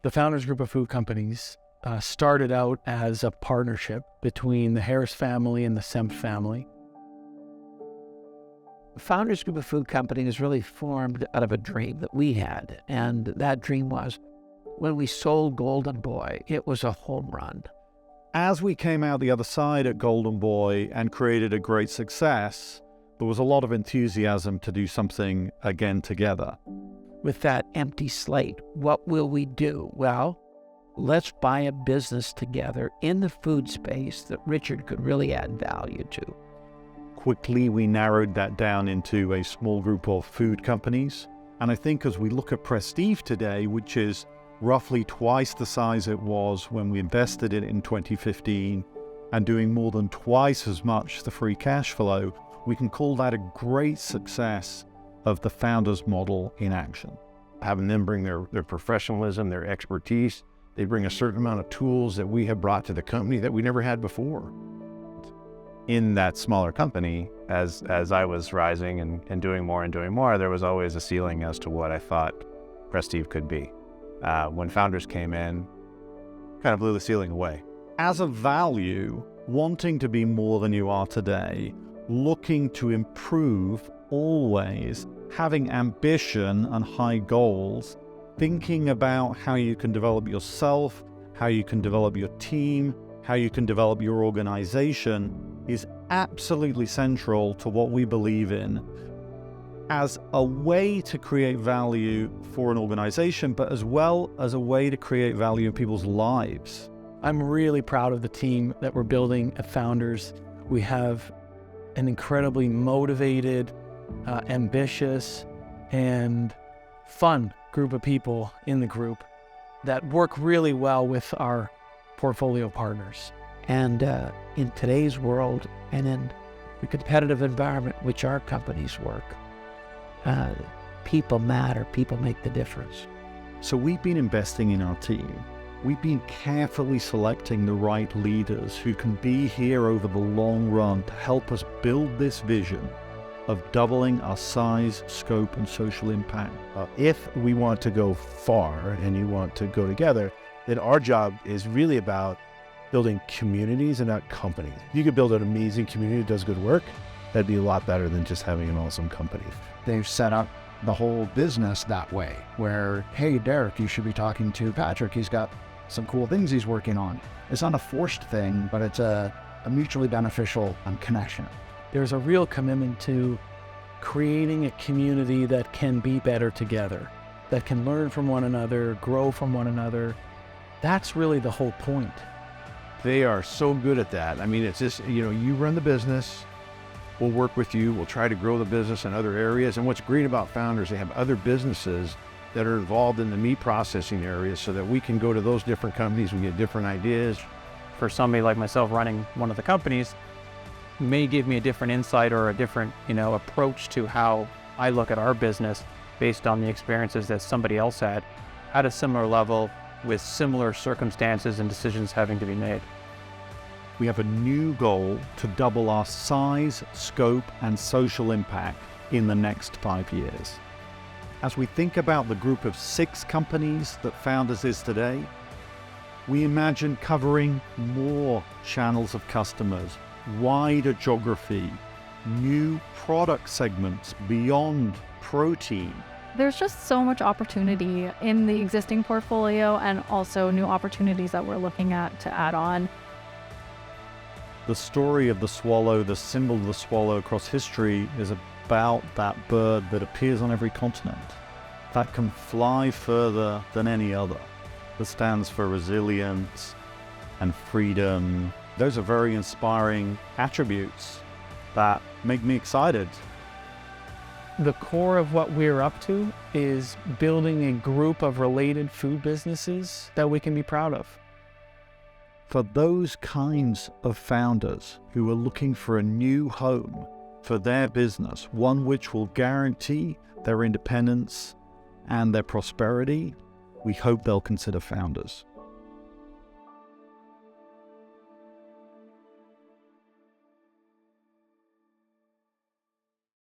The Founders Group of Food Companies started out as a partnership between the Harris family and the Sempt family. The Founders Group of Food Companies really formed out of a dream that we had, and that dream was when we sold Golden Boy, it was a home run. As we came out the other side at Golden Boy and created a great success, there was a lot of enthusiasm to do something again together. With that empty slate, what will we do? Well, let's buy a business together in the food space that Richard could really add value to. Quickly, we narrowed that down into a small group of food companies. And I think as we look at Prestige today, which is roughly twice the size it was when we invested in it in 2015, and doing more than twice as much the free cash flow, we can call that a great success of the founders model in action. Having them bring their professionalism, their expertise, they bring a certain amount of tools that we have brought to the company that we never had before. In that smaller company, as I was rising and doing more, there was always a ceiling as to what I thought Prestige could be. When Founders came in, kind of blew the ceiling away. As a value, wanting to be more than you are today, looking to improve always, having ambition and high goals, thinking about how you can develop yourself, how you can develop your team, how you can develop your organization is absolutely central to what we believe in as a way to create value for an organization, but as well as a way to create value in people's lives. I'm really proud of the team that we're building at Founders. We have an incredibly motivated, ambitious, and fun group of people in the group that work really well with our portfolio partners. And in today's world and in the competitive environment which our companies work, people matter, people make the difference. So we've been investing in our team. We've been carefully selecting the right leaders who can be here over the long run to help us build this vision of doubling our size, scope, and social impact. If we want to go far and you want to go together, then our job is really about building communities and not companies. If you could build an amazing community that does good work, that'd be a lot better than just having an awesome company. They've set up the whole business that way, where, hey, Derek, you should be talking to Patrick. He's got some cool things he's working on. It's not a forced thing, but it's a mutually beneficial connection. There's a real commitment to creating a community that can be better together, that can learn from one another, grow from one another. That's really the whole point. They are so good at that. I mean, it's just, you run the business, we'll work with you, we'll try to grow the business in other areas. And what's great about Founders, they have other businesses that are involved in the meat processing areas so that we can go to those different companies, we get different ideas. For somebody like myself running one of the companies, may give me a different insight or a different, approach to how I look at our business based on the experiences that somebody else had at a similar level with similar circumstances and decisions having to be made. We have a new goal to double our size, scope, and social impact in the next 5 years. As we think about the group of 6 companies that Founders is today, we imagine covering more channels of customers, wider geography, new product segments beyond protein. There's just so much opportunity in the existing portfolio and also new opportunities that we're looking at to add on. The story of the swallow, the symbol of the swallow across history, is about that bird that appears on every continent, that can fly further than any other, that stands for resilience and freedom. Those are very inspiring attributes that make me excited. The core of what we're up to is building a group of related food businesses that we can be proud of. For those kinds of founders who are looking for a new home for their business, one which will guarantee their independence and their prosperity, we hope they'll consider Founders.